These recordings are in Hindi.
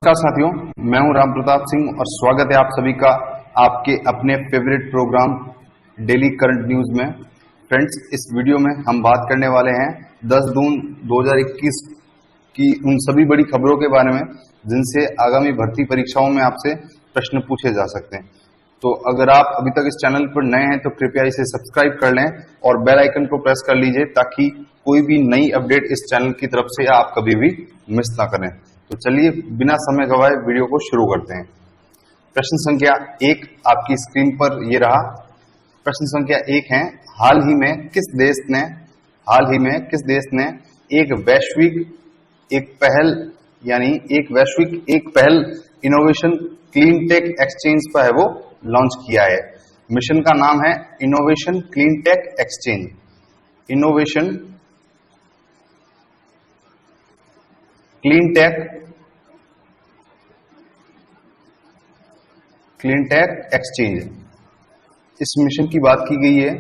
नमस्कार साथियों, मैं हूं राम प्रताप सिंह और स्वागत है आप सभी का आपके अपने favourite programme daily current news में। फ्रेंड्स, इस वीडियो में हम बात करने वाले हैं 10 जून 2021 की उन सभी बड़ी खबरों के बारे में जिनसे आगामी भर्ती परीक्षाओं में आपसे प्रश्न पूछे जा सकते हैं। तो अगर आप अभी तक इस चैनल पर नए हैं तो कृपया इसे सब्सक्राइब कर लें और बेल आइकन को प्रेस कर लीजिए ताकि कोई भी नई अपडेट इस चैनल की तरफ से आप कभी भी मिस ना करें। तो चलिए बिना समय गवाए वीडियो को शुरू करते हैं। प्रश्न संख्या 1 आपकी स्क्रीन पर ये रहा। प्रश्न संख्या 1 है, हाल ही में किस देश ने एक वैश्विक पहल इनोवेशन क्लीन टेक एक्सचेंज पर है वो लॉन्च किया है। मिशन का नाम है innovation clean tech exchange. Innovation clean tech exchange, इस मिशन की बात की गई है।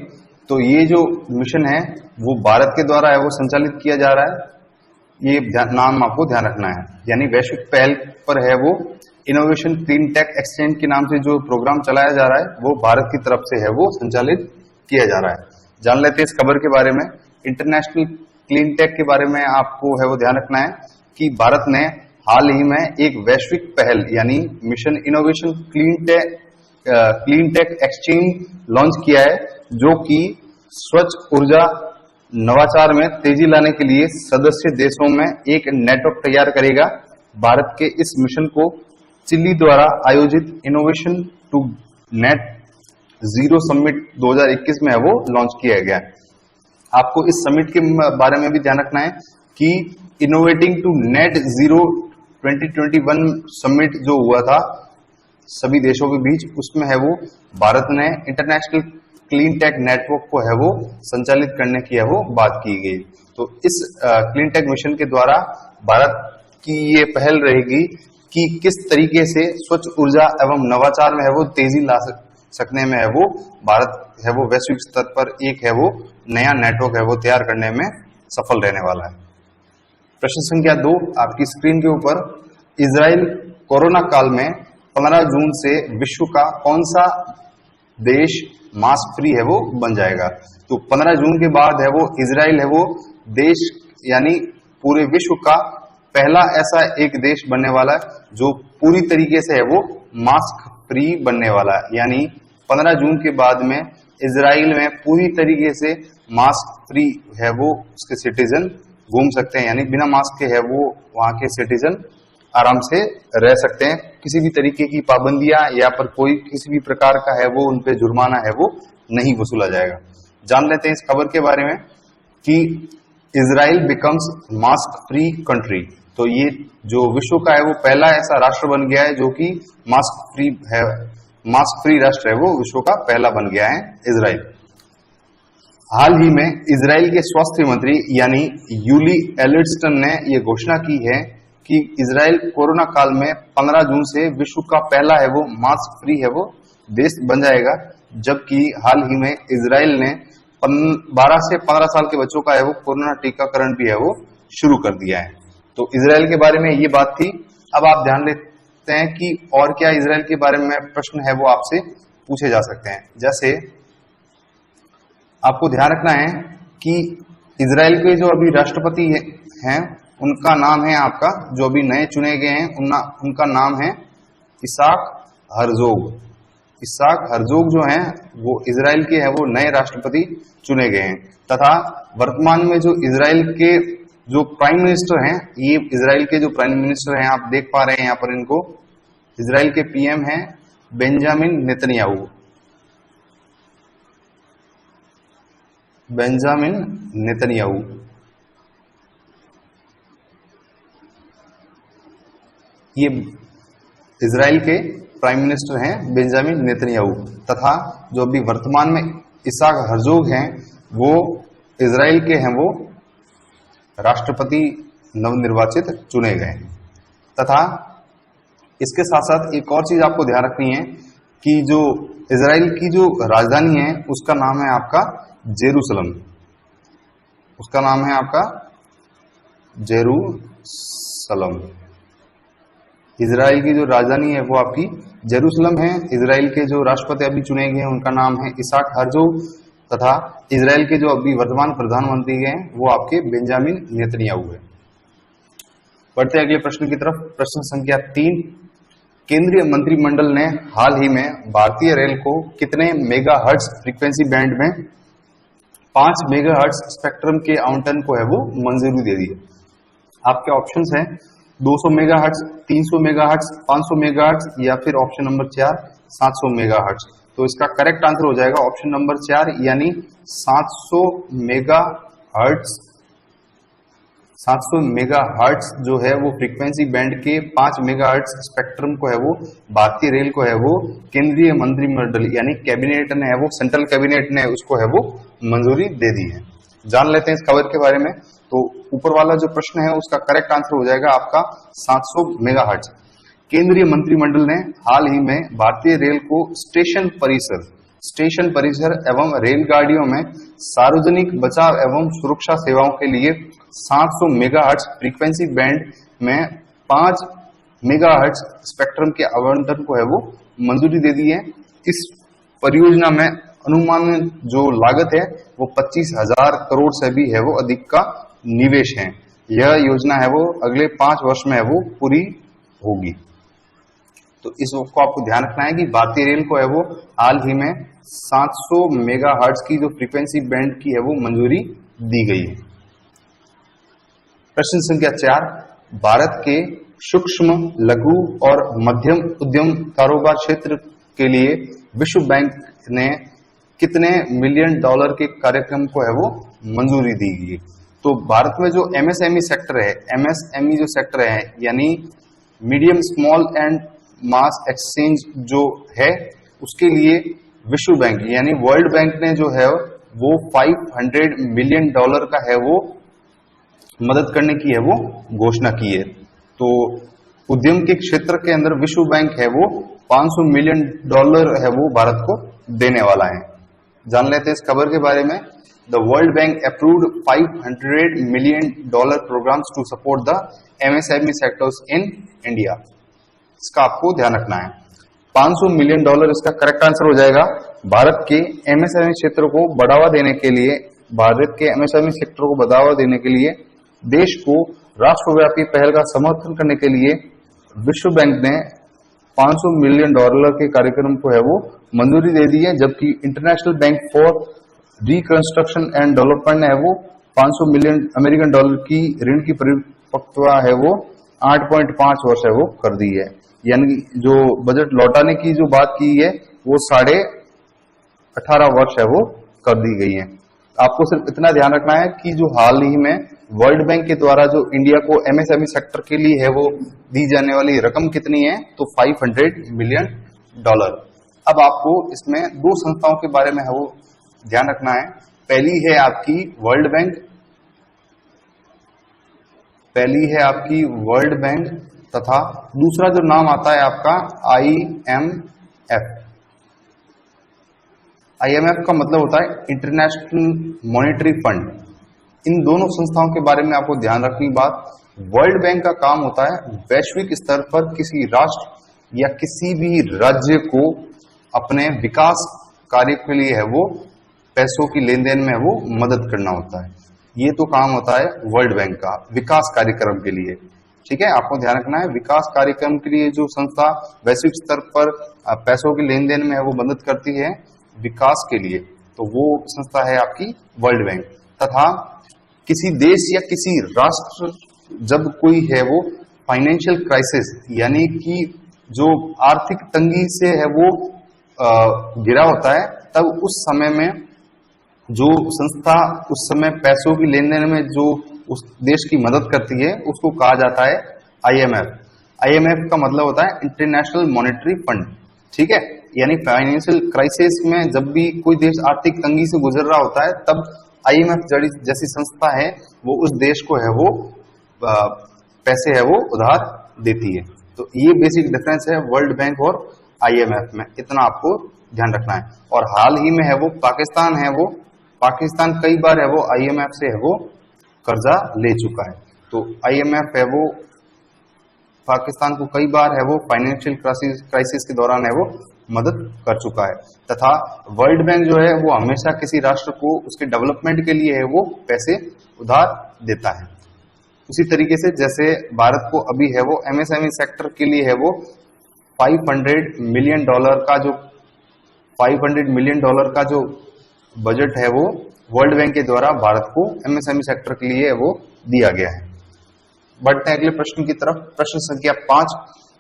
तो ये जो मिशन है वो भारत के द्वारा है वो संचालित किया जा रहा है। ये नाम आपको ध्यान रखना है, यानी वैश्विक पहल पर है वो इनोवेशन क्लीन टेक एक्सचेंज के नाम से जो प्रोग्राम चलाया जा रहा है वो भारत की तरफ से है वो संचालित किया जा रहा है। जान लेते हैं इस खबर के बारे में। इंटरनेशनल क्लीन टेक के बारे में आपको है वो ध्यान रखना है कि भारत ने हाल ही में एक वैश्विक पहल यानी mission innovation clean tech exchange launch किया है, जो कि स्वच्छ ऊर्जा नवाचार में तेजी लाने के लिए सदस्य देशों में एक नेटवर्क तैयार करेगा। भारत के इस मिशन को चिली द्वारा आयोजित innovation to net zero summit 2021 में है वो लॉन्च किया गया है। आपको इस समिट के बारे में भी ध्यान रखना है कि innovating to net zero 2021 summit जो हुआ था सभी देशों के बीच, उसमें है वो भारत ने इंटरनेशनल क्लीन टेक नेटवर्क को है वो संचालित करने की है वो बात की गई। तो इस क्लीन टेक मिशन के द्वारा भारत की ये पहल रहेगी कि किस तरीके से स्वच्छ ऊर्जा एवं नवाचार में है वो तेजी ला सकने में है वो भारत है वो वैश्विक स्तर पर एक है वो नया नेटवर्क है वो तैयार करने में सफल रहने वाला है। प्रश्न संख्या 2 आपकी स्क्रीन के ऊपर, इजराइल कोरोना काल में 15 जून से विश्व का कौन सा देश मास्क फ्री है वो बन जाएगा। तो 15 जून के बाद है वो इजराइल है वो देश यानी पूरे विश्व का पहला ऐसा एक देश बनने वाला है जो पूरी तरीके से है वो मास्क फ्री बनने वाला है। यानी 15 जून के बाद में इजराइल में पूरी तरीके से मास्क फ्री है वो उसके सिटीजन घूम सकते हैं, यानी बिना मास्क के है वो वहां के सिटीजन आराम से रह सकते हैं। किसी भी तरीके की पाबंदियां या पर कोई किसी भी प्रकार का है वो उनपे जुर्माना है वो नहीं वसूला जाएगा। जान लेते हैं इस खबर के बारे में कि Israel becomes mask free country. तो ये जो विश्व का है वो पहला ऐसा राष्ट्र बन गया है जो कि मास्क फ्री राष्ट्र है वो विश्व का पहला बन गया है इजराइल। हाल ही में इजराइल के स्वास्थ्य मंत्री यानी यूली एडल्टन ने यह घोषणा की है कि इजराइल कोरोना काल में 15 जून से विश्व का पहला है वो मास्क फ्री है वो देश बन जाएगा, जबकि हाल ही में इजराइल ने 12 से 15 साल के बच्चों का है वो कोरोना टीकाकरण भी है वो शुरू कर दिया है। तो इजराइल के बारे में ये बात थी। अब आप ध्यान लेते हैं कि और क्या इजराइल के बारे में प्रश्न है वो आपसे पूछे जा सकते हैं। जैसे आपको ध्यान रखना है कि इजराइल के जो अभी राष्ट्रपति हैं उनका नाम है आपका, जो अभी नए चुने गए हैं उनका नाम है इसाक हर्जोग। इसाक हर्जोग जो हैं वो इजराइल के हैं वो नए राष्ट्रपति चुने गए हैं। तथा वर्तमान में जो इजराइल के जो प्राइम मिनिस्टर हैं, ये इजराइल के जो प्राइम मिनिस्टर हैं आप देख पा रहे हैं यहाँ पर इनको, इजराइल के पीएम हैं बेंजामिन नेतन्याहू। ये इजराइल के प्राइम मिनिस्टर हैं बेंजामिन नेतन्याहू। तथा जो अभी वर्तमान में इसाक हर्जोग हैं वो इजराइल के हैं वो राष्ट्रपति नवनिर्वाचित चुने गए। तथा इसके साथ साथ एक और चीज आपको ध्यान रखनी है कि जो इजराइल की जो राजधानी है उसका नाम है आपका जेरूसलम। उसका नाम है आपका जेरूसलम। इजराइल की जो राजधानी है वो आपकी जेरूसलम है। इजराइल के जो राष्ट्रपति अभी चुने गए हैं उनका नाम है इसाक हर्जोग, तथा इजराइल के जो अभी वर्तमान प्रधानमंत्री हैं वो आपके बेंजामिन नेतन्याहू है। बढ़ते हैं अगले प्रश्न की तरफ। प्रश्न संख्या 3, केंद्रीय मंत्रिमंडल ने हाल ही में भारतीय रेल को कितने मेगाहर्ट्ज फ्रीक्वेंसी बैंड में 5 मेगाहर्ट्ज स्पेक्ट्रम के आवंटन को है वो मंजूरी दे दी है। आपके ऑप्शंस हैं 200 मेगाहर्ट्ज, 300 मेगाहर्ट्ज, 500 मेगाहर्ट्ज या फिर ऑप्शन नंबर 4 700 मेगाहर्ट्ज। तो इसका करेक्ट आंसर हो जाएगा ऑप्शन नंबर 4 यानी 700 मेगाहर्ट्ज। 700 मेगाहर्ट्ज जो है वो फ्रीक्वेंसी बैंड के 5 मेगाहर्ट्ज स्पेक्ट्रम को है वो भारतीय रेल को है वो केंद्रीय मंत्रिमंडल यानी कैबिनेट ने है वो सेंट्रल कैबिनेट ने उसको है वो मंजूरी दे दी है। जान लेते हैं इस खबर के बारे में। तो ऊपर वाला जो प्रश्न है उसका करेक्ट आंसर हो जाएगा आपका 700 मेगाहर्ट्ज। केंद्रीय मंत्रिमंडल ने हाल ही में भारतीय रेल को स्टेशन परिसर एवं रेलगाड़ियों में सार्वजनिक बचाव एवं सुरक्षा सेवाओं के लिए 700 मेगाहर्ट्ज फ्रीक्वेंसी बैंड में 5 मेगाहर्ट्ज स्पेक्ट्रम के आवंटन को है वो मंजूरी दे दी है। इस परियोजना में अनुमानित जो लागत है वो 25,000 करोड़ से भी है वो अधिक का निवेश है। यह योजना है वो अगले 5 वर्ष में है वो पूरी होगी। तो इस को आपको ध्यान रखना है कि भारतीय रेल को है वो हाल ही में 700 मेगाहर्ट्ज की जो फ्रीक्वेंसी बैंड की है वो मंजूरी दी गई है। प्रश्न संख्या 4, भारत के सूक्ष्म, लघु और मध्यम उद्यम कारोबार क्षेत्र के लिए विश्व बैंक ने कितने मिलियन डॉलर के कार्यक्रम को है वो मंजूरी दी गई। तो भारत में जो एमएसएमई सेक्टर है, एमएसएमई जो सेक्टर है यानी medium small and mass exchange जो है उसके लिए विश्व बैंक यानी वर्ल्ड बैंक ने जो है वो 500 मिलियन डॉलर का है वो मदद करने की है वो घोषणा की है। तो उद्यम के क्षेत्र के अंदर विश्व बैंक है वो 500 मिलियन डॉलर है वो भारत को देने वाला है। जान लेते हैं इस खबर के बारे में। The world bank approved 500 million dollar programmes to support the MSME sectors in India. इसका आपको ध्यान रखना है। 500 मिलियन डॉलर इसका करेक्ट आंसर हो जाएगा। भारत के एमएसएमई क्षेत्र को बढ़ावा देने के लिए, भारत के एमएसएमई सेक्टर को बढ़ावा देने के लिए देश को राष्ट्रव्यापी पहल का समर्थन करने के लिए विश्व बैंक ने 500 मिलियन डॉलर के कार्यक्रम को है वो मंजूरी दे दी है। जबकि international bank for reconstruction and development है वो 500 मिलियन अमेरिकन डॉलर की ऋण की परिपक्वता है वो 8.5 वर्ष है वो कर दी है। यानी जो बजट लौटाने की जो बात की है वो 18.5 वर्ष है वो कर दी गई है। आपको सिर्फ इतना ध्यान रखना है कि जो हाल ही में वर्ल्ड बैंक के द्वारा जो इंडिया को एमएसएमई सेक्टर के लिए है वो दी जाने वाली रकम कितनी है, तो 500 मिलियन डॉलर। अब आपको इसमें 2 संस्थाओं के बारे में है वो ध्यान रखना है। पहली है आपकी वर्ल्ड बैंक तथा दूसरा जो नाम आता है आपका IMF। IMF का मतलब होता है इंटरनेशनल मॉनेटरी फंड। इन दोनों संस्थाओं के बारे में आपको ध्यान रखनी बात। वर्ल्ड बैंक का काम होता है वैश्विक स्तर पर किसी राष्ट्र या किसी भी राज्य को अपने विकास कार्य के लिए है वो पैसों की लेन देन में वो मदद करना होता है। ये तो काम होता है वर्ल्ड बैंक का विकास कार्यक्रम के लिए। ठीक है, आपको ध्यान रखना है विकास कार्यक्रम के लिए जो संस्था वैश्विक स्तर पर पैसों की लेन देन में है वो मदद करती है विकास के लिए, तो वो संस्था है आपकी वर्ल्ड बैंक। तथा किसी देश या किसी राष्ट्र जब कोई है वो फाइनेंशियल क्राइसिस यानी कि जो आर्थिक तंगी से है वो घिरा होता है, तब उस समय में जो संस्था उस समय पैसों की लेन देन में जो उस देश की मदद करती है उसको कहा जाता है IMF। IMF का मतलब होता है इंटरनेशनल मॉनेटरी फंड। ठीक है, यानी फाइनेंशियल क्राइसिस में जब भी कोई देश आर्थिक तंगी से गुजर रहा होता है तब IMF जैसी संस्था है वो उस देश को है वो पैसे है वो उधार देती है। तो ये बेसिक डिफरेंस है वर्ल्ड बैंक और IMF में, इतना आपको ध्यान रखना है। और हाल ही में है वो पाकिस्तान कई बार है वो IMF से है वो कर्जा ले चुका है। तो IMF है वो पाकिस्तान को कई बार है वो फाइनेंशियल क्राइसिस के दौरान है वो मदद कर चुका है, तथा वर्ल्ड बैंक जो है वो हमेशा किसी राष्ट्र को उसके डेवलपमेंट के लिए है वो पैसे उधार देता है। उसी तरीके से जैसे भारत को अभी है वो एमएसएमई सेक्टर के लिए है वो $500 मिलियन का जो बजट है वो वर्ल्ड बैंक के द्वारा भारत को एमएसएमई सेक्टर के लिए वो दिया गया है। बढ़ते हैं अगले प्रश्न की तरफ। प्रश्न संख्या 5,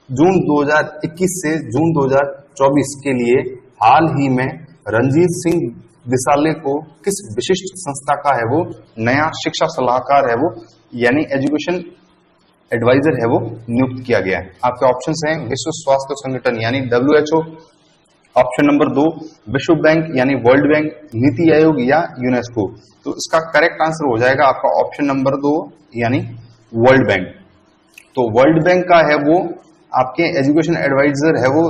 जून 2021 से जून 2024 के लिए हाल ही में रणजीत सिंह दिसाले को किस विशिष्ट संस्था का है वो नया शिक्षा सलाहकार है वो यानी एजुकेशन एडवाइजर है वो नियुक्त किया गया है। आपके ऑप्शंस हैं विश्व स्वास्थ्य संगठन यानी WHO, ऑप्शन नंबर 2 विश्व बैंक यानी वर्ल्ड बैंक, नीति आयोग या यूनेस्को। तो इसका करेक्ट आंसर हो जाएगा आपका ऑप्शन नंबर 2 यानी वर्ल्ड बैंक। तो वर्ल्ड बैंक का है वो आपके एजुकेशन एडवाइजर है वो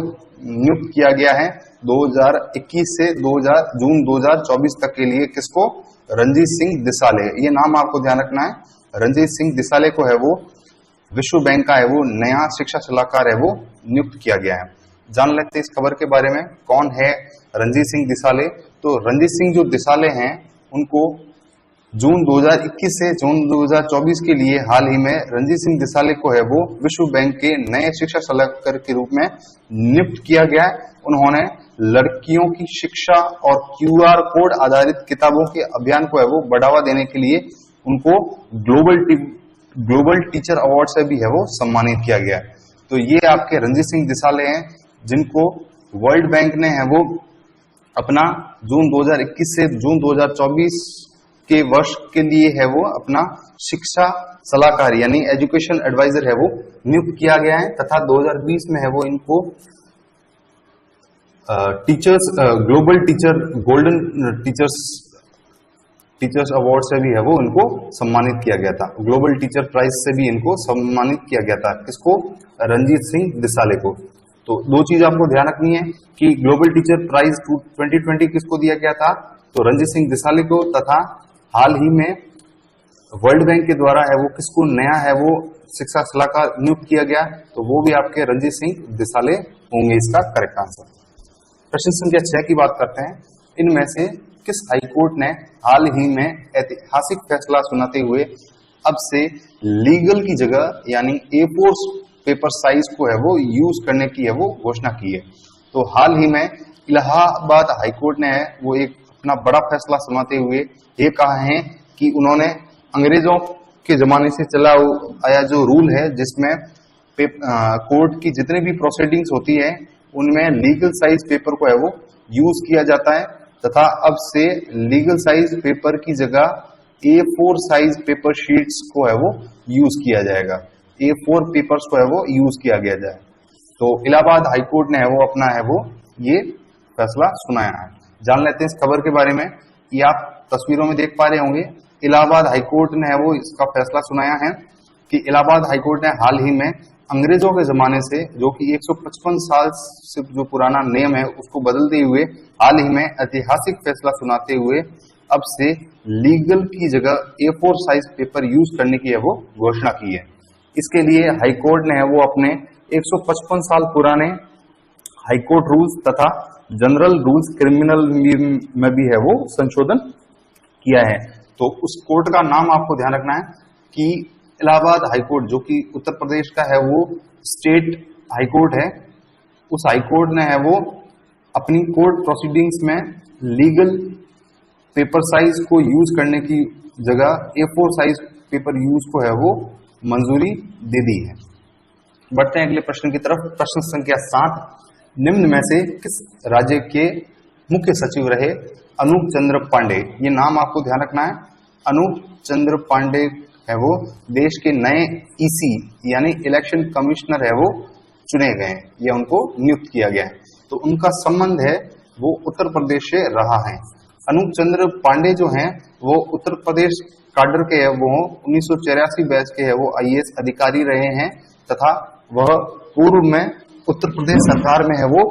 नियुक्त किया गया है 2021 से जून 2024 तक के लिए। किसको? रणजीत सिंह दिसाले। ये नाम आपको ध्यान रखना है, रणजीत सिंह दिसाले को है वो विश्व बैंक का है वो नया शिक्षा सलाहकार है वो नियुक्त किया गया है। जान लेते हैं इस खबर के बारे में, कौन है रणजीत सिंह दिसाले। तो रणजीत सिंह जो दिसाले हैं उनको जून 2021 से जून 2024 के लिए हाल ही में रणजीत सिंह दिसाले को है वो विश्व बैंक के नए शिक्षा सलाहकार के रूप में नियुक्त किया गया है। उन्होंने लड़कियों की शिक्षा और QR कोड आधारित किताबों के अभियान को है वो बढ़ावा देने के लिए उनको ग्लोबल टीचर अवार्ड से भी है वो सम्मानित किया गया है। तो ये आपके रणजीत सिंह दिसाले हैं जिनको वर्ल्ड बैंक ने है वो अपना जून 2021 से जून 2024 के वर्ष के लिए है वो अपना शिक्षा सलाहकार यानी एजुकेशन एडवाइजर है वो नियुक्त किया गया है, तथा 2020 में है वो इनको ग्लोबल गोल्डन टीचर्स अवार्ड से भी है वो इनको सम्मानित किया गया था। ग्लोबल टीचर प्राइज से भी इनको सम्मानित किया गया था। किसको? रणजीत सिंह दिसाले को। तो दो चीज आपको ध्यान रखनी है कि ग्लोबल टीचर प्राइज 2020 किसको दिया गया था? तो रणजीत सिंह दिसाले को, तथा हाल ही में वर्ल्ड बैंक के द्वारा है वो किसको नया है वो शिक्षा सलाहकार नियुक्त किया गया, तो वो भी आपके रणजीत सिंह दिसाले होंगे इसका करेक्ट आंसर। प्रश्न संख्या 6 की बात करते हैं। इनमें से किस हाईकोर्ट ने हाल ही में ऐतिहासिक फैसला सुनाते हुए अब से लीगल की जगह यानी A4 पेपर साइज को है वो यूज करने की है वो घोषणा की है? तो हाल ही में इलाहाबाद हाईकोर्ट ने है वो एक अपना बड़ा फैसला सुनाते हुए ये कहा है कि उन्होंने अंग्रेजों के जमाने से चला आया जो रूल है जिसमें कोर्ट की जितनी भी प्रोसीडिंग्स होती है उनमें लीगल साइज पेपर को है वो यूज किया जाता है, तथा अब से लीगल साइज पेपर की जगह A4 साइज पेपर शीट्स को है वो यूज किया जाएगा। A4 पेपर्स को है वो यूज किया गया जाए। तो इलाहाबाद हाईकोर्ट ने है वो अपना है वो ये फैसला सुनाया है। जान लेते हैं इस खबर के बारे में। ये आप तस्वीरों में देख पा रहे होंगे, इलाहाबाद हाईकोर्ट ने है वो इसका फैसला सुनाया है कि इलाहाबाद हाईकोर्ट ने हाल ही में अंग्रेजों के जमाने से जो कि 155 साल से जो पुराना नियम है उसको बदलते हुए हाल ही में ऐतिहासिक फैसला सुनाते हुए अब से लीगल की जगह A4 साइज पेपर यूज करने की है वो घोषणा की है। इसके लिए हाईकोर्ट ने है वो अपने 155 साल पुराने हाईकोर्ट रूल्स तथा जनरल रूल्स क्रिमिनल में भी है वो संशोधन किया है। तो उस कोर्ट का नाम आपको ध्यान रखना है कि इलाहाबाद हाईकोर्ट जो कि उत्तर प्रदेश का है वो स्टेट हाईकोर्ट है। उस हाईकोर्ट ने है वो अपनी कोर्ट प्रोसीडिंग्स में लीगल पेपर साइज को यूज करने की जगह A4 साइज पेपर यूज को है वो मंजूरी दे दी है। बढ़ते हैं अगले प्रश्न की तरफ। प्रश्न संख्या 7, निम्न में से किस राज्य के मुख्य सचिव रहे अनूप चंद्र पांडे? ये नाम आपको ध्यान रखना है। अनूप चंद्र पांडे है वो देश के नए EC यानी इलेक्शन कमिश्नर है वो चुने गए हैं, या उनको नियुक्त किया गया है। तो उनका संबंध है वो उत्तर प्रदेश से रहा है। अनूप चंद्र पांडे जो हैं वो उत्तर प्रदेश काडर के है वो 1984 बैच के है वो IAS अधिकारी रहे हैं, तथा वह पूर्व में उत्तर प्रदेश सरकार में है वो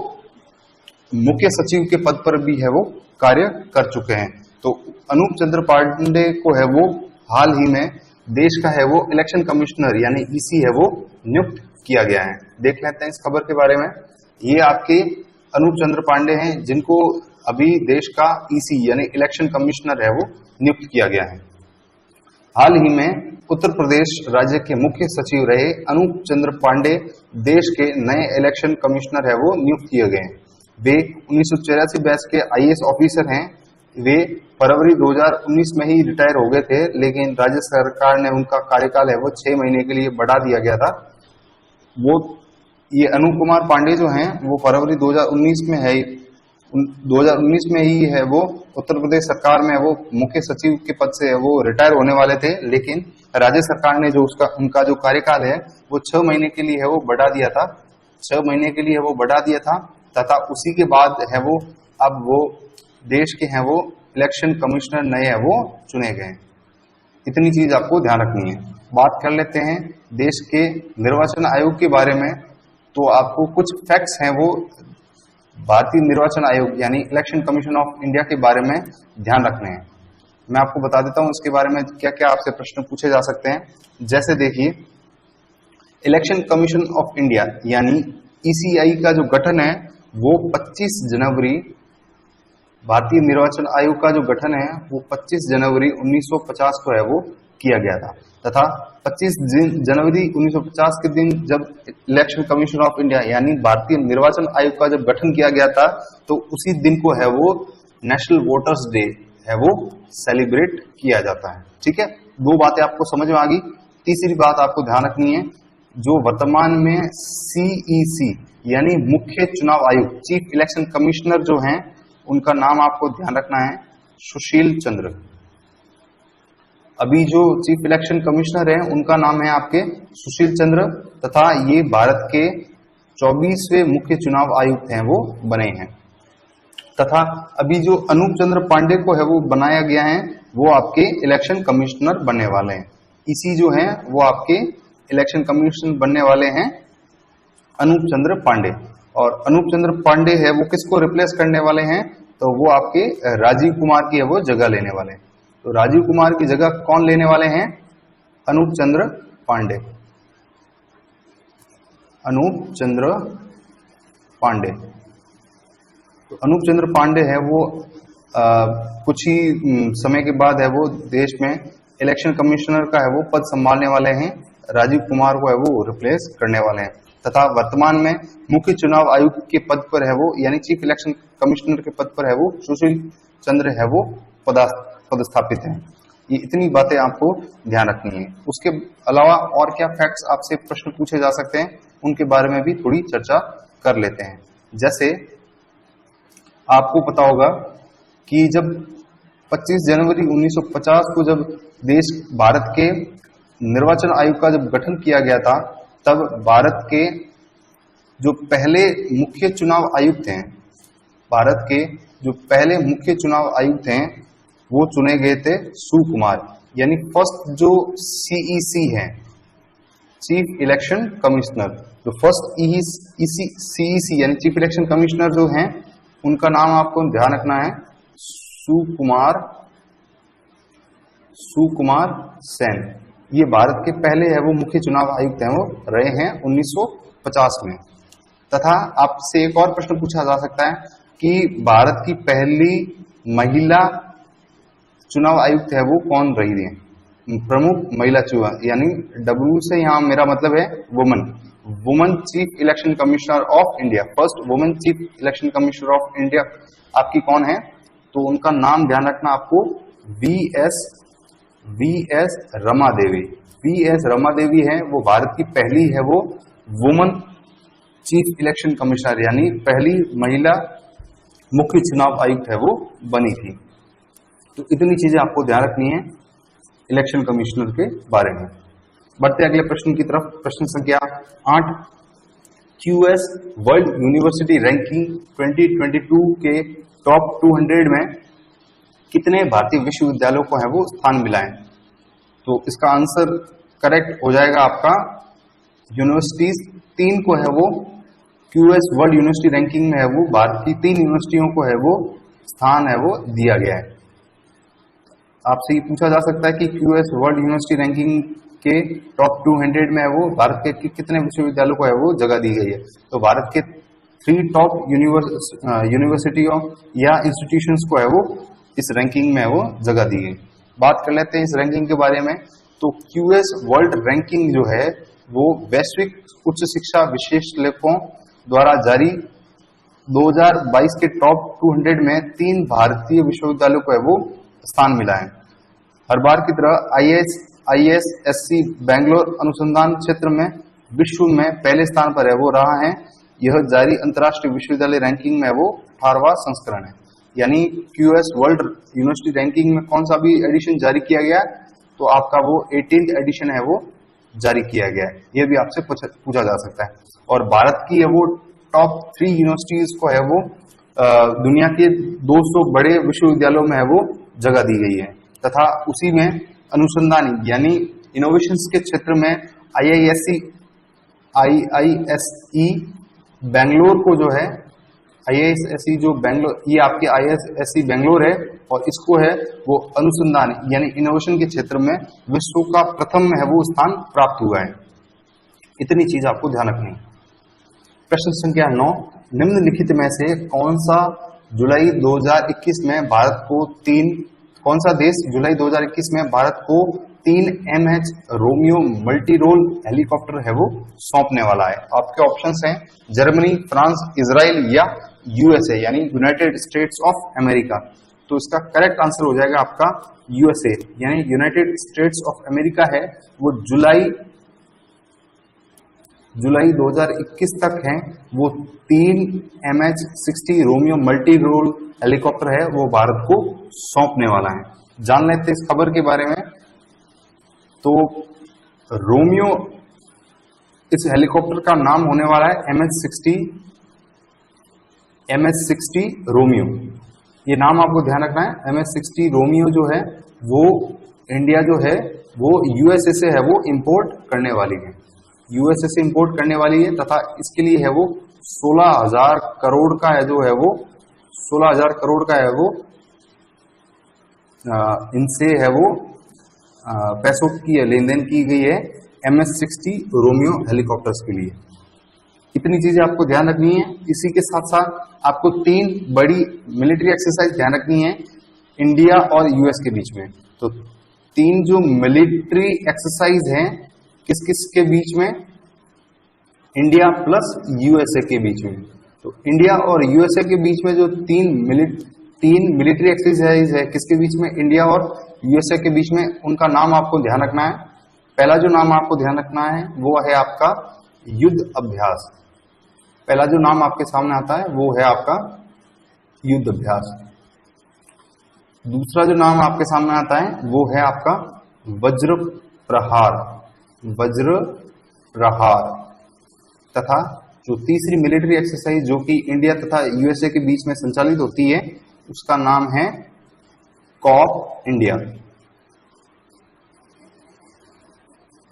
मुख्य सचिव के पद पर भी है वो कार्य कर चुके हैं। तो अनूप चंद्र पांडे को है वो हाल ही में देश का है वो इलेक्शन कमिश्नर यानी EC है वो नियुक्त किया गया है। देख लेते हैं इस खबर के बारे में। ये आपके अनूप चंद्र पांडे हैं, जिनको अभी देश का ईसी यानी इलेक्शन कमिश्नर है वो नियुक्त किया गया है। हाल ही में उत्तर प्रदेश राज्य के मुख्य सचिव रहे अनूप चंद्र पांडे देश के नए इलेक्शन कमिश्नर है वो नियुक्त किए गए हैं। वे 1984 बैच के आईएएस ऑफिसर हैं। वे फरवरी 2019 में ही रिटायर हो गए थे, लेकिन राज्य सरकार ने उनका कार्यकाल है वो 6 महीने के लिए बढ़ा दिया गया था। ये अनूप कुमार पांडे जो हैं वो फरवरी 2019 में है 2019 में ही है वो उत्तर प्रदेश सरकार में वो मुख्य सचिव के पद से वो रिटायर होने वाले थे, लेकिन राज्य सरकार ने जो उनका जो कार्यकाल है वो 6 महीने के लिए है वो बढ़ा दिया था। 6 महीने के लिए वो बढ़ा दिया था तथा उसी के बाद है वो अब वो देश के हैं वो इलेक्शन कमिश्नर नए है वो चुने गए। इतनी चीज आपको ध्यान रखनी है। बात कर लेते हैं देश के निर्वाचन आयोग के बारे में। तो आपको कुछ फैक्ट्स हैं वो भारतीय निर्वाचन आयोग यानी इलेक्शन कमीशन ऑफ इंडिया के बारे में ध्यान रखने हैं। मैं आपको बता देता हूं इसके बारे में क्या क्या आपसे प्रश्न पूछे जा सकते हैं। जैसे देखिए, इलेक्शन कमीशन ऑफ इंडिया यानी ईसीआई का जो गठन है वो 25 जनवरी भारतीय निर्वाचन आयोग का जो गठन है वो 25 जनवरी 1950 को है वो किया गया था तथा 25 जनवरी 1950 के दिन जब इलेक्शन कमीशन ऑफ इंडिया यानी भारतीय निर्वाचन आयोग का जब गठन किया गया था तो उसी दिन को है वो नेशनल वोटर्स डे है वो सेलिब्रेट किया जाता है। ठीक है, 2 बातें आपको समझ में आ गई। तीसरी बात आपको ध्यान रखनी है, जो वर्तमान में सीईसी यानी मुख्य चुनाव आयुक्त चीफ इलेक्शन कमिश्नर जो हैं उनका नाम आपको ध्यान रखना है सुशील चंद्र। अभी जो चीफ इलेक्शन कमिश्नर है उनका नाम है आपके सुशील चंद्र तथा ये भारत के 24वें मुख्य चुनाव आयुक्त हैं वो बने हैं। तथा अभी जो अनूप चंद्र पांडे को है वो बनाया गया है वो आपके इलेक्शन कमिश्नर बनने वाले हैं। इसी जो है वो आपके इलेक्शन कमिश्नर बनने वाले हैं अनूप चंद्र पांडे। और अनूप चंद्र पांडे है वो किसको रिप्लेस करने वाले हैं, तो वो आपके राजीव कुमार की है वो जगह लेने वाले हैं। तो राजीव कुमार की जगह कौन लेने वाले हैं, अनूप चंद्र पांडे। अनूप चंद्र पांडे। तो अनूप चंद्र पांडे है वो कुछ ही समय के बाद है वो देश में इलेक्शन कमिश्नर का है वो पद संभालने वाले हैं। राजीव कुमार को है वो रिप्लेस करने वाले हैं तथा वर्तमान में मुख्य चुनाव आयुक्त के पद पर है वो यानी चीफ इलेक्शन कमिश्नर के पद पर है वो सुशील चंद्र है वो पदस्थापित हैं। ये इतनी बातें आपको ध्यान रखनी है। उसके अलावा और क्या फैक्ट्स आपसे प्रश्न पूछे जा सकते हैं उनके बारे में भी थोड़ी चर्चा कर लेते हैं। जैसे आपको पता होगा कि जब 25 जनवरी 1950 को जब भारत के निर्वाचन आयोग का जब गठन किया गया था तब भारत के जो पहले मुख्य चुनाव आयुक्त हैं, भारत के जो पहले मुख्य चुनाव आयुक्त हैं वो चुने गए थे सुकुमार, यानी फर्स्ट जो सीईसी है चीफ इलेक्शन कमिश्नर, जो फर्स्ट सीईसी यानी चीफ इलेक्शन कमिश्नर जो हैं उनका नाम आपको ध्यान रखना है सुकुमार सेन। ये भारत के पहले है वो मुख्य चुनाव आयुक्त हैं वो रहे हैं 1950 में। तथा आपसे एक और प्रश्न पूछा जा सकता है कि भारत की पहली महिला चुनाव आयुक्त है वो कौन रही है, प्रमुख महिला चुनाव यानी डब्ल्यू से यहां मेरा मतलब है woman chief election commissioner of India. First women chief election commissioner of India आपकी कौन है, तो उनका नाम ध्यान रखना आपको वी.एस. रमा देवी। वी.एस. रमा देवी है वो भारत की पहली है वो वुमन चीफ इलेक्शन कमिश्नर यानी पहली महिला मुख्य चुनाव आयुक्त है वो बनी थी। तो इतनी चीजें आपको ध्यान रखनी है इलेक्शन कमिश्नर के बारे में। बढ़ते अगले प्रश्न की तरफ। प्रश्न संख्या 8, QS वर्ल्ड यूनिवर्सिटी रैंकिंग 2022 के टॉप 200 में कितने भारतीय विश्वविद्यालयों को है वो स्थान मिला है, तो इसका आंसर करेक्ट हो जाएगा आपका यूनिवर्सिटीज 3 को है वो QS वर्ल्ड यूनिवर्सिटी रैंकिंग में है वो भारत की 3 यूनिवर्सिटियों को है वो स्थान है वो दिया गया है। आपसे ये पूछा जा सकता है कि QS वर्ल्ड यूनिवर्सिटी रैंकिंग के टॉप 200 में है वो भारत के कितने विश्वविद्यालयों को है वो जगह दी गई है। तो भारत के 3 टॉप यूनिवर्सिटियों या इंस्टीट्यूशंस को है वो इस रैंकिंग में है वो जगह दी है। बात कर लेते हैं इस रैंकिंग के बारे में। तो क्यूएस वर्ल्ड रैंकिंग जो है वो वैश्विक उच्च शिक्षा विश्लेषकों द्वारा जारी 2022 के टॉप 200 में 3 भारतीय विश्वविद्यालयों को है वो स्थान मिला है। हर बार की तरह IISc बेंगलोर अनुसंधान क्षेत्र में विश्व में पहले स्थान पर है वो रहा है। यह जारी अंतर्राष्ट्रीय विश्वविद्यालय रैंकिंग में वो 18वां संस्करण है। यानी क्यूएस वर्ल्ड यूनिवर्सिटी रैंकिंग में कौन सा भी एडिशन जारी किया गया है, तो आपका वो 18th एडिशन है वो जारी किया गया है। यह भी आपसे पूछा जा सकता है। और भारत की है वो टॉप 3 यूनिवर्सिटीज को है वो दुनिया के 200 बड़े विश्वविद्यालयों में है वो जगह दी गई है, तथा उसी में अनुसंधान यानी इनोवेशंस के क्षेत्र में IISc बेंगलोर को जो है IISc जो बेंगलोर, ये आपके IISc बेंगलोर है और इसको है वो अनुसंधान यानी इनोवेशन के क्षेत्र में विश्व का प्रथम है वो स्थान प्राप्त हुआ है। इतनी चीज आपको ध्यान रखनी। प्रश्न संख्या 9, निम्नलिखित में से कौन सा जुलाई 2021 में भारत को कौन सा देश जुलाई 2021 में भारत को 3 MH Romeo multi role helicopter है वो सौंपने वाला है? आपके ऑप्शंस हैं जर्मनी, फ्रांस, इजराइल या USA यानी यूनाइटेड स्टेट्स ऑफ अमेरिका। तो इसका करेक्ट आंसर हो जाएगा आपका USA यानी यूनाइटेड स्टेट्स ऑफ अमेरिका है वो जुलाई 2021 तक है वो 3 MH-60 Romeo multi role helicopter है वो भारत को सौंपने वाला है। जान लेते हैं इस खबर के बारे में। तो रोमियो इस हेलीकॉप्टर का नाम होने वाला है MH-60 रोमियो। ये नाम आपको ध्यान रखना है। MH-60 रोमियो जो है वो इंडिया जो है वो USA से है वो इंपोर्ट करने वाली है, USA से इंपोर्ट करने वाली है, तथा इसके लिए है वो 16,000 करोड़ का है जो है वो 16,000 करोड़ का है वो इनसे है वो पैसों की लेन देन की गई है MH-60 रोमियो हेलीकॉप्टर्स के लिए। इतनी चीजें आपको ध्यान रखनी है। इसी के साथ साथ आपको 3 बड़ी मिलिट्री एक्सरसाइज ध्यान रखनी है इंडिया और US के बीच में। तो 3 जो मिलिट्री एक्सरसाइज हैं किस किस के बीच में? इंडिया प्लस USA के बीच में। तो इंडिया और USA के बीच में जो 3 मिलिट्री एक्सरसाइज है किसके बीच में? इंडिया और USA के बीच में। उनका नाम आपको ध्यान रखना है। पहला जो नाम आपको ध्यान रखना है वो है आपका युद्ध अभ्यास। पहला जो नाम आपके सामने आता है वो है आपका युद्ध अभ्यास। दूसरा जो नाम आपके सामने आता है वो है आपका वज्र प्रहार, वज्र प्रहार। तथा जो तीसरी मिलिट्री एक्सरसाइज जो कि इंडिया तथा USA के बीच में संचालित होती है उसका नाम है कॉप इंडिया,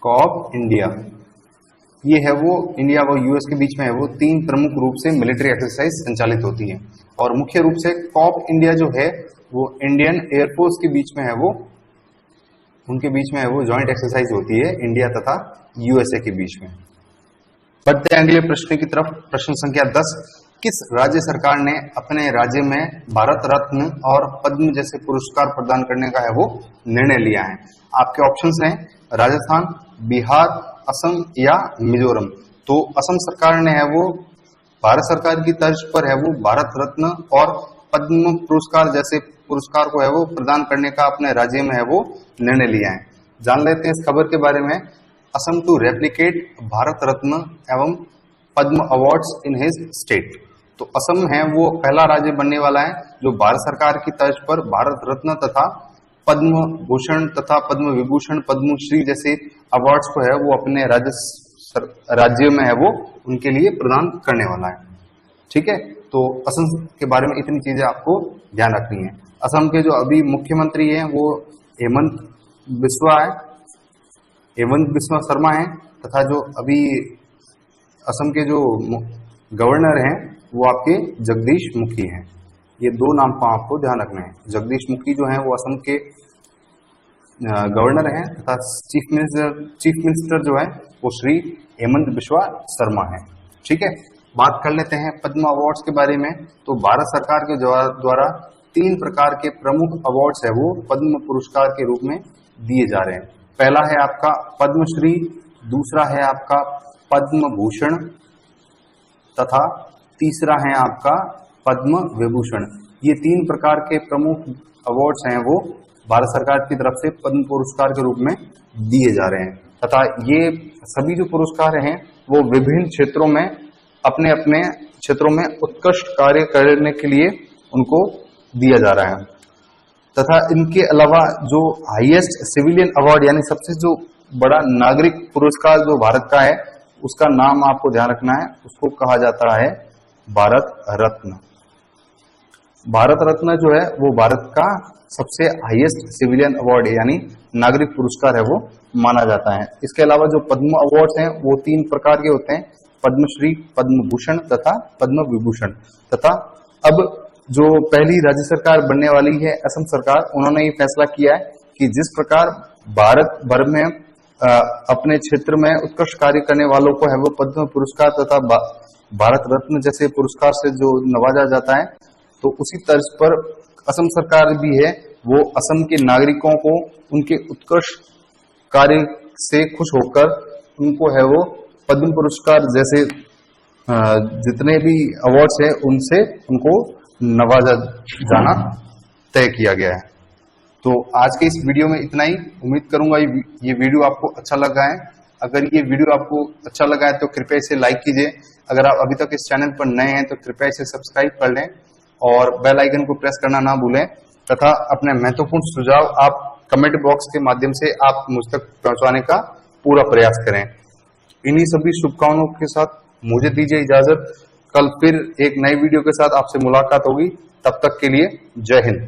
कॉप इंडिया। ये है वो इंडिया और US के बीच में है वो 3 प्रमुख रूप से मिलिट्री एक्सरसाइज संचालित होती है। और मुख्य रूप से कॉप इंडिया जो है वो इंडियन एयरफोर्स के बीच में है वो, उनके बीच में है वो जॉइंट एक्सरसाइज होती है इंडिया तथा USA के बीच में। बढ़ते हैं अगले प्रश्न की तरफ। प्रश्न संख्या 10, किस राज्य सरकार ने अपने राज्य में भारत रत्न और पद्म जैसे पुरस्कार प्रदान करने का है वो निर्णय लिया है? आपके ऑप्शंस हैं राजस्थान, बिहार, असम या मिजोरम। तो असम सरकार ने है वो भारत सरकार की तर्ज पर है वो भारत रत्न और पद्म पुरस्कार जैसे पुरस्कार को है वो प्रदान करने का अपने राज्य में है वो निर्णय लिया है। जान लेते हैं इस खबर के बारे में। असम टू रेप्लिकेट भारत रत्न एवं पद्म अवार्ड्स इन हिज स्टेट। तो असम है वो पहला राज्य बनने वाला है जो भारत सरकार की तर्ज पर भारत रत्न तथा पद्म भूषण तथा पद्म विभूषण, पद्मश्री जैसे अवार्ड्स को है वो अपने राज्य में है वो उनके लिए प्रदान करने वाला है। ठीक है, तो असम के बारे में इतनी चीजें आपको ध्यान रखनी है। असम के जो अभी मुख्यमंत्री हैं वो हेमंत बिस्वा शर्मा हैं, तथा जो अभी असम के जो गवर्नर हैं वो आपके जगदीश मुखी हैं। ये 2 नाम को आपको ध्यान रखना है। जगदीश मुखी जो हैं वो असम के गवर्नर हैं तथा चीफ मिनिस्टर जो है वो श्री हेमंत बिश्वा शर्मा है। ठीक है, बात कर लेते हैं पद्म अवार्ड्स के बारे में। तो भारत सरकार के द्वारा 3 प्रकार के प्रमुख अवार्ड्स है वो पद्म पुरस्कार के रूप में दिए जा रहे हैं। पहला है आपका पद्मश्री, दूसरा है आपका पद्म भूषण तथा तीसरा है आपका पद्म विभूषण। ये 3 प्रकार के प्रमुख अवार्ड्स हैं वो भारत सरकार की तरफ से पद्म पुरस्कार के रूप में दिए जा रहे हैं तथा ये सभी जो पुरस्कार हैं वो विभिन्न क्षेत्रों में अपने अपने क्षेत्रों में उत्कृष्ट कार्य करने के लिए उनको दिया जा रहा है तथा इनके अलावा जो हाईएस्ट सिविलियन अवार्ड यानी सबसे जो बड़ा नागरिक पुरस्कार जो भारत का है उसका नाम आपको ध्यान रखना है, उसको कहा जाता है भारत रत्न। भारत रत्न जो है वो भारत का सबसे हाईएस्ट सिविलियन अवार्ड यानी नागरिक पुरस्कार है वो माना जाता है। इसके अलावा जो पद्म अवार्ड्स हैं वो 3 प्रकार के होते हैं, पद्मश्री, पद्म भूषण तथा पद्म विभूषण। तथा अब जो पहली राज्य सरकार बनने वाली है असम सरकार, उन्होंने ये फैसला किया है कि जिस प्रकार भारत भर में अपने क्षेत्र में उत्कृष्ट कार्य करने वालों को है वो पद्म पुरस्कार तथा भारत रत्न जैसे पुरस्कार से जो नवाजा जाता है, तो उसी तर्ज पर असम सरकार भी है वो असम के नागरिकों को उनके उत्कृष्ट कार्य से खुश होकर उनको है वो पद्म पुरस्कार जैसे जितने भी अवार्ड्स है उनसे उनको नवाजा जाना तय किया गया है। तो आज के इस वीडियो में इतना ही। उम्मीद करूंगा ये वीडियो आपको अच्छा लगा है। अगर ये वीडियो आपको अच्छा लगा है तो कृपया इसे लाइक कीजिए। अगर आप अभी तक इस चैनल पर नए हैं तो कृपया इसे सब्सक्राइब कर लें और बेल आइकन को प्रेस करना ना भूलें तथा अपने महत्वपूर्ण सुझाव आप कमेंट बॉक्स के माध्यम से आप मुझ तक पहुंचाने का पूरा प्रयास करें। इन्हीं सभी शुभकामनाओं के साथ मुझे दीजिए इजाजत। कल फिर एक नई वीडियो के साथ आपसे मुलाकात होगी। तब तक के लिए जय हिंद।